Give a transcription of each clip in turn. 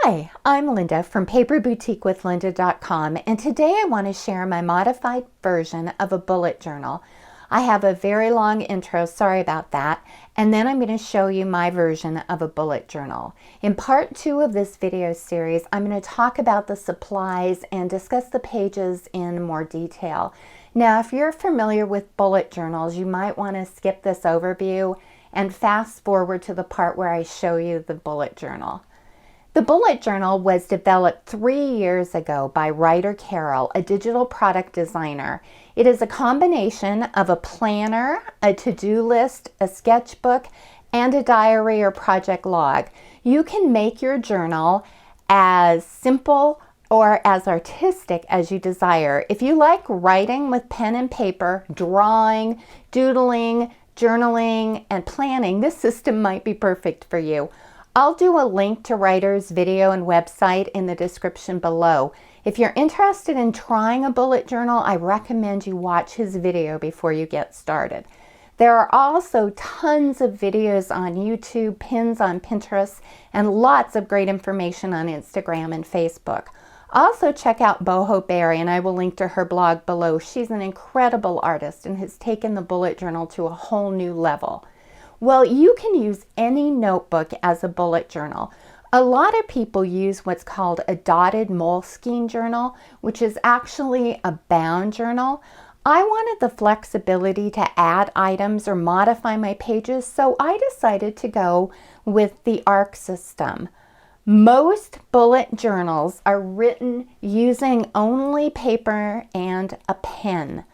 Hi, I'm Linda from paperboutiquewithlinda.com, and today I want to share my modified version of a bullet journal. I have a very long intro, sorry about that, and then I'm going to show you my version of a bullet journal. In part 2 of this video series, I'm going to talk about the supplies and discuss the pages in more detail. Now, if you're familiar with bullet journals, you might want to skip this overview and fast forward to the part where I show you the bullet journal. The bullet journal was developed 3 years ago by Ryder Carroll, a digital product designer. It is a combination of a planner, a to-do list, a sketchbook, and a diary or project log. You can make your journal as simple or as artistic as you desire. If you like writing with pen and paper, drawing, doodling, journaling, and planning, this system might be perfect for you. I'll do a link to Ryder's video and website in the description below. If you're interested in trying a bullet journal, I recommend you watch his video before you get started. There are also tons of videos on YouTube, pins on Pinterest, and lots of great information on Instagram and Facebook. Also check out Boho Berry, and I will link to her blog below. She's an incredible artist and has taken the bullet journal to a whole new level. Well, you can use any notebook as a bullet journal. A lot of people use what's called a dotted Moleskine journal, which is actually a bound journal. I wanted the flexibility to add items or modify my pages, so I decided to go with the ARC system. Most bullet journals are written using only paper and a pen.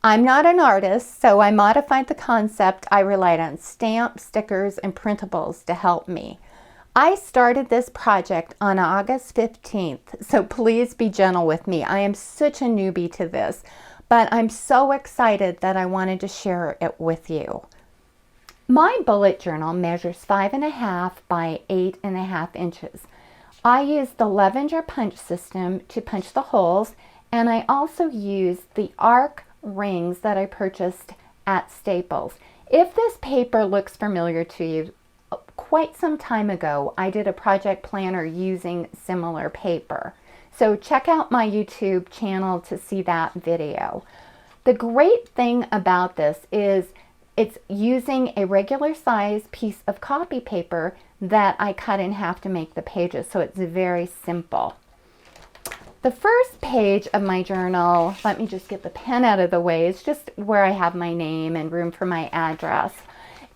I'm not an artist, so I modified the concept. I relied on stamps, stickers, and printables to help me. I started this project on August 15th, so please be gentle with me. I am such a newbie to this, but I'm so excited that I wanted to share it with you. My bullet journal measures 5.5 by 8.5 inches. I use the Levenger punch system to punch the holes, and I also use the ARC rings that I purchased at Staples. If this paper looks familiar to you, quite some time ago I did a project planner using similar paper. So check out my YouTube channel to see that video. The great thing about this is it's using a regular size piece of copy paper that I cut in half to make the pages, so it's very simple. The first page of my journal, let me just get the pen out of the way, is just where I have my name and room for my address.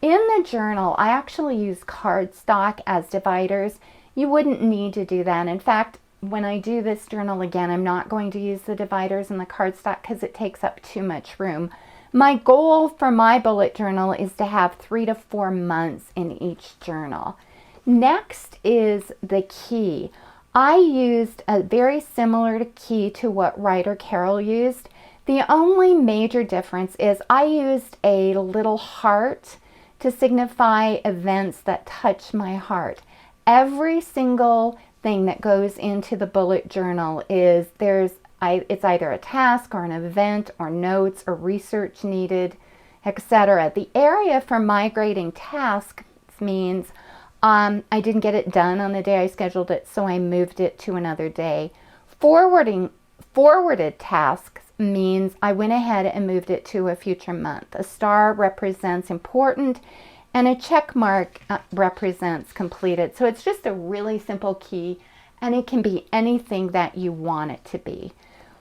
In the journal, I actually use cardstock as dividers. You wouldn't need to do that. In fact, when I do this journal again, I'm not going to use the dividers and the cardstock because it takes up too much room. My goal for my bullet journal is to have 3 to 4 months in each journal. Next is the key. I used a very similar key to what Ryder Carroll used. The only major difference is I used a little heart to signify events that touch my heart. Every single thing that goes into the bullet journal is it's either a task or an event or notes or research needed, etc. The area for migrating tasks means I didn't get it done on the day I scheduled it, so I moved it to another day. Forwarded tasks means I went ahead and moved it to a future month. A star represents important, and a check mark represents completed. So it's just a really simple key, and it can be anything that you want it to be.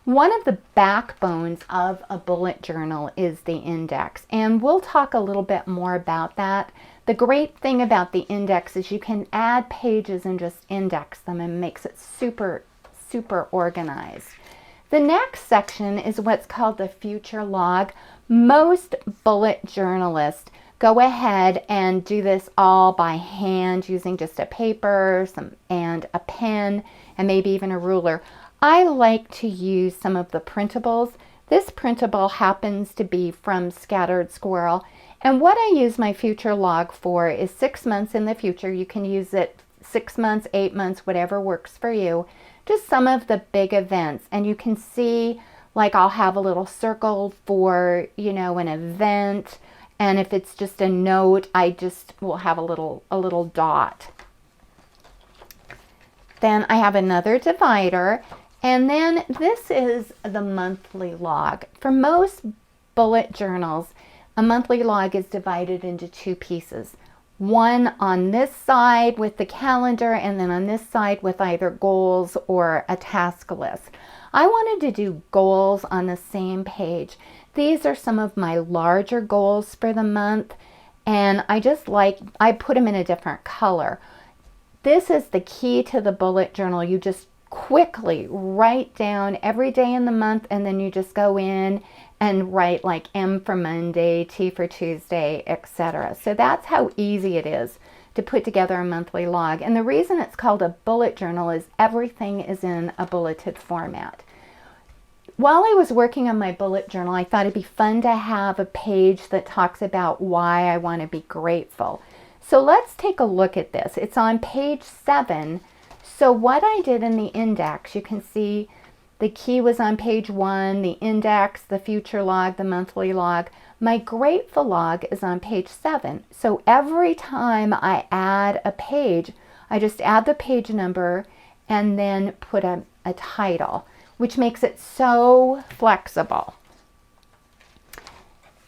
One of the backbones of a bullet journal is the index, and we'll talk a little bit more about that. The great thing about the index is you can add pages and just index them, and makes it super, super organized. The next section is what's called the future log. Most bullet journalists go ahead and do this all by hand using just a paper and a pen and maybe even a ruler. I like to use some of the printables. This printable happens to be from Scattered Squirrel. And what I use my future log for is 6 months in the future. You can use it 6 months, 8 months, whatever works for you. Just some of the big events. And you can see, like, I'll have a little circle for, an event. And if it's just a note, I just will have a little dot. Then I have another divider, and then this is the monthly log. For most bullet journals, a monthly log is divided into two pieces. One on this side with the calendar, and then on this side with either goals or a task list. I wanted to do goals on the same page. These are some of my larger goals for the month, and I put them in a different color. This is the key to the bullet journal. You just quickly write down every day in the month, and then you just go in and write like M for Monday, T for Tuesday, etc. So that's how easy it is to put together a monthly log. And the reason it's called a bullet journal is everything is in a bulleted format. While I was working on my bullet journal, I thought it'd be fun to have a page that talks about why I want to be grateful. So let's take a look at this. It's on page 7. So what I did in the index, you can see the key was on page 1, the index, the future log, the monthly log. My grateful log is on page 7. So every time I add a page, I just add the page number and then put a title, which makes it so flexible.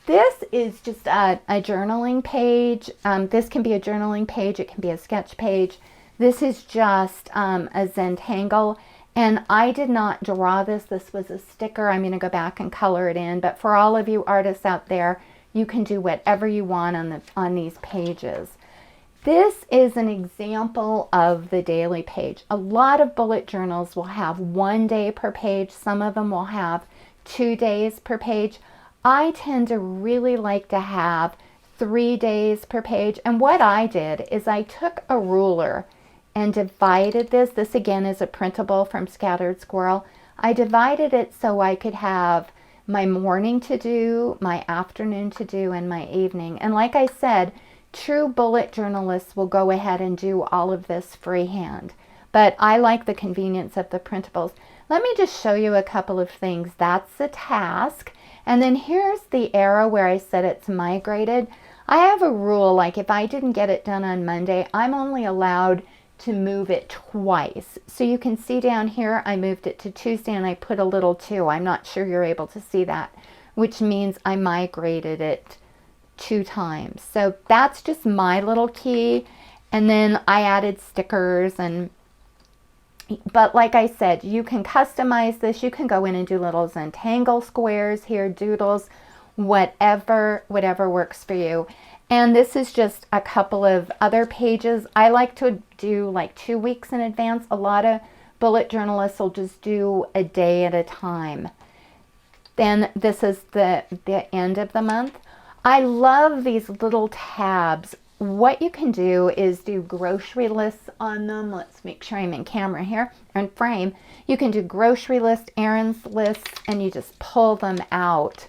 This is just a journaling page. This can be a journaling page. It can be a sketch page. This is just a Zentangle. And I did not draw this. This was a sticker. I'm going to go back and color it in. But for all of you artists out there, you can do whatever you want on these pages. This is an example of the daily page. A lot of bullet journals will have 1 day per page. Some of them will have 2 days per page. I tend to really like to have 3 days per page. And what I did is I took a ruler and divided this. This again is a printable from Scattered Squirrel. I divided it so I could have my morning to do, my afternoon to do, and my evening. And like I said, true bullet journalists will go ahead and do all of this freehand. But I like the convenience of the printables. Let me just show you a couple of things. That's the task. And then here's the arrow where I said it's migrated. I have a rule, like if I didn't get it done on Monday, I'm only allowed to move it twice. So you can see down here, I moved it to Tuesday and I put a little 2. I'm not sure you're able to see that, which means I migrated it 2 times. So that's just my little key. And then I added stickers but like I said, you can customize this. You can go in and do little Zentangle squares here, doodles, whatever works for you. And this is just a couple of other pages. I like to do like 2 weeks in advance. A lot of bullet journalists will just do a day at a time. Then this is the end of the month. I love these little tabs. What you can do is do grocery lists on them. Let's make sure I'm in camera here, or in frame. You can do grocery list, errands lists, and you just pull them out.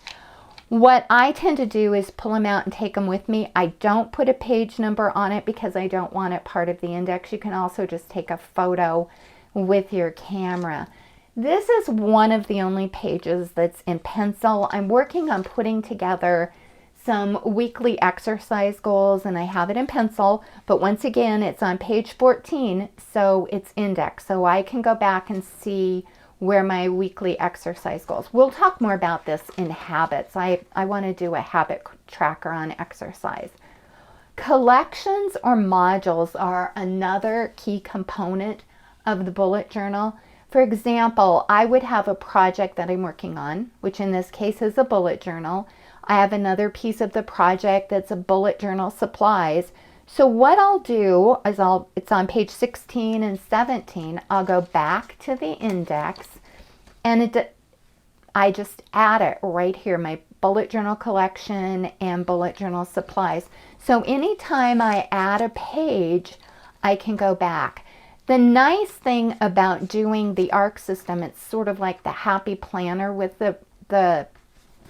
What I tend to do is pull them out and take them with me. I don't put a page number on it because I don't want it part of the index. You can also just take a photo with your camera. This is one of the only pages that's in pencil. I'm working on putting together some weekly exercise goals, and I have it in pencil, but once again, it's on page 14, so it's indexed, so I can go back and see where my weekly exercise goals. We'll talk more about this in habits. I want to do a habit tracker on exercise. Collections or modules are another key component of the bullet journal. For example, I would have a project that I'm working on, which in this case is a bullet journal. I have another piece of the project that's a bullet journal supplies. So what I'll do is it's on page 16 and 17. I'll go back to the index and I just add it right here, my bullet journal collection and bullet journal supplies. So anytime I add a page, I can go back. The nice thing about doing the ARC system, it's sort of like the happy planner with the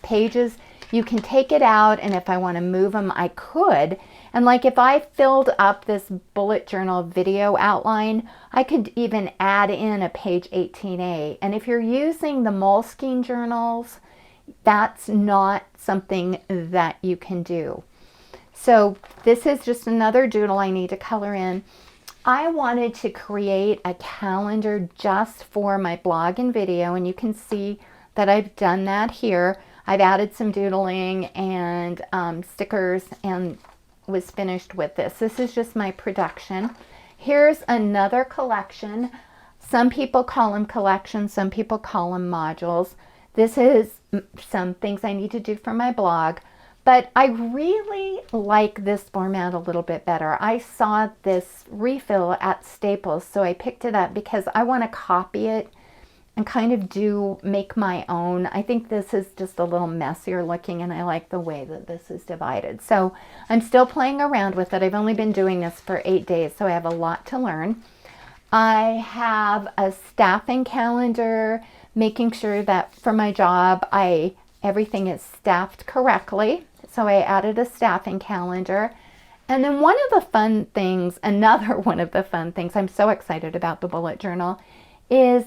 pages. You can take it out, and if I want to move them, I could. And like if I filled up this bullet journal video outline, I could even add in a page 18A. And if you're using the Moleskine journals, that's not something that you can do. So this is just another doodle I need to color in. I wanted to create a calendar just for my blog and video, and you can see that I've done that here. I've added some doodling and stickers and was finished with this. This is just my production. Here's another collection. Some people call them collections, some people call them modules. This is some things I need to do for my blog, but I really like this format a little bit better. I saw this refill at Staples, so I picked it up because I want to copy it and kind of make my own. I think this is just a little messier looking, and I like the way that this is divided. So I'm still playing around with it. I've only been doing this for 8 days, so I have a lot to learn. I have a staffing calendar, making sure that for my job, everything is staffed correctly. So I added a staffing calendar. And then one of the fun things, another one of the fun things, I'm so excited about the bullet journal, is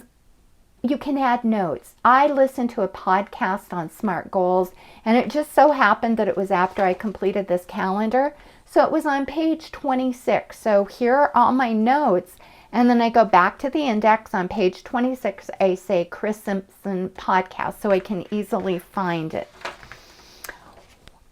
you can add notes. I listened to a podcast on SMART goals, and it just so happened that it was after I completed this calendar. So it was on page 26. So here are all my notes. And then I go back to the index on page 26. I say Chris Simpson podcast, so I can easily find it.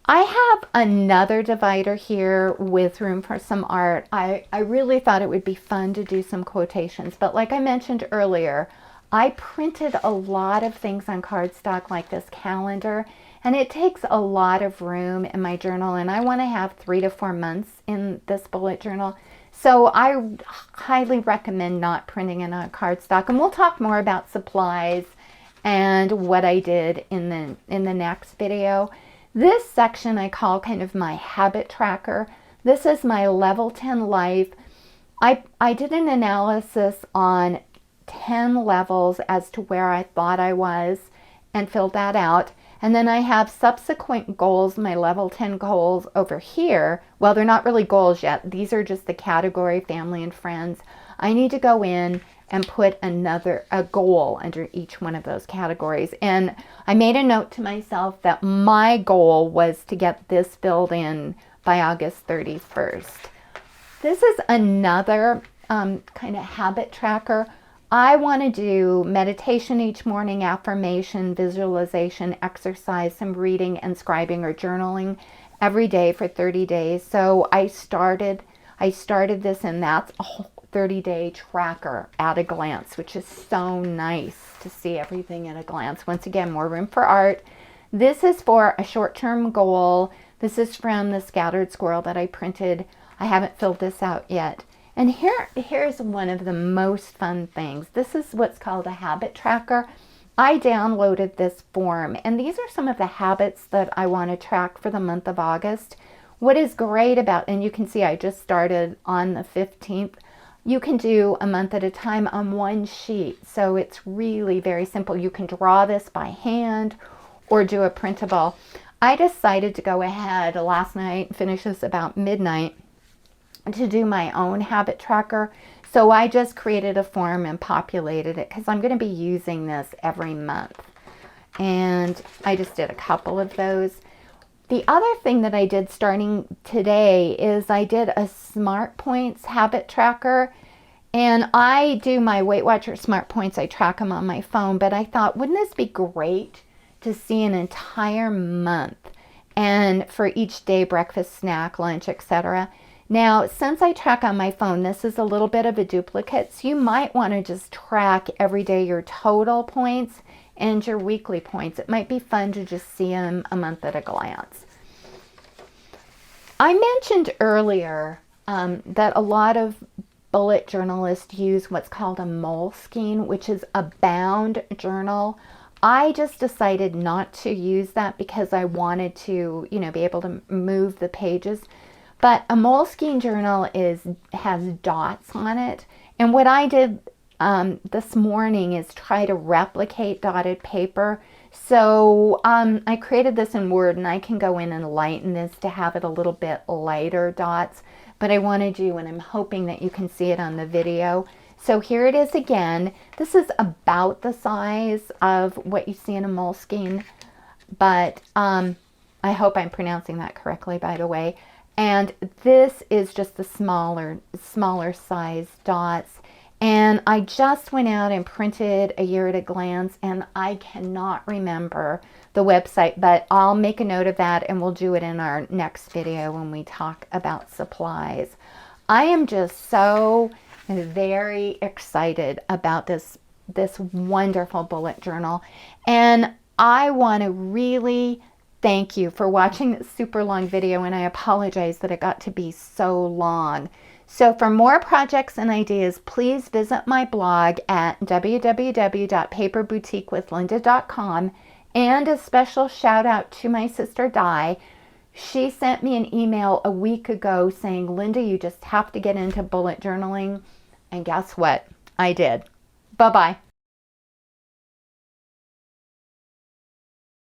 I have another divider here with room for some art. I really thought it would be fun to do some quotations, but like I mentioned earlier, I printed a lot of things on cardstock like this calendar, and it takes a lot of room in my journal, and I want to have 3 to 4 months in this bullet journal. So I highly recommend not printing it on cardstock, and we'll talk more about supplies and what I did in the next video. This section I call kind of my habit tracker. This is my level 10 life. I did an analysis on 10 levels as to where I thought I was and filled that out. And then I have subsequent goals, my level 10 goals over here. Well, they're not really goals yet. These are just the category family and friends. I need to go in and put a goal under each one of those categories. And I made a note to myself that my goal was to get this filled in by August 31st. This is another kind of habit tracker. I want to do meditation each morning, affirmation, visualization, exercise, some reading and scribing or journaling every day for 30 days. So I started this, and that's a whole 30-day tracker at a glance, which is so nice to see everything at a glance. Once again, more room for art. This is for a short-term goal. This is from the Scattered Squirrel that I printed. I haven't filled this out yet. And here's one of the most fun things. This is what's called a habit tracker. I downloaded this form, and these are some of the habits that I want to track for the month of August. What is great about, and you can see I just started on the 15th, you can do a month at a time on one sheet. So it's really very simple. You can draw this by hand or do a printable. I decided to go ahead last night, finish this about midnight, to do my own habit tracker. So I just created a form and populated it because I'm going to be using this every month. And I just did a couple of those. The other thing that I did starting today is I did a Smart Points habit tracker. And I do my Weight Watcher Smart Points. I track them on my phone. But I thought, wouldn't this be great to see an entire month? And for each day, breakfast, snack, lunch, etc. Now, since I track on my phone, this is a little bit of a duplicate. So you might want to just track every day your total points and your weekly points. It might be fun to just see them a month at a glance. I mentioned earlier that a lot of bullet journalists use what's called a Moleskine, which is a bound journal. I just decided not to use that because I wanted to, be able to move the pages. But a Moleskine journal has dots on it. And what I did this morning is try to replicate dotted paper. So I created this in Word, and I can go in and lighten this to have it a little bit lighter dots. But I wanted you, and I'm hoping that you can see it on the video. So here it is again. This is about the size of what you see in a Moleskine, but I hope I'm pronouncing that correctly, by the way. And this is just the smaller size dots. And I just went out and printed a year at a glance, and I cannot remember the website, but I'll make a note of that and we'll do it in our next video when we talk about supplies. I am just so very excited about this wonderful bullet journal, and I want to really thank you for watching this super long video, and I apologize that it got to be so long. So for more projects and ideas, please visit my blog at www.paperboutiquewithlynda.com, and a special shout out to my sister Di. She sent me an email a week ago saying, "Lynda, you just have to get into bullet journaling." And guess what? I did. Bye-bye.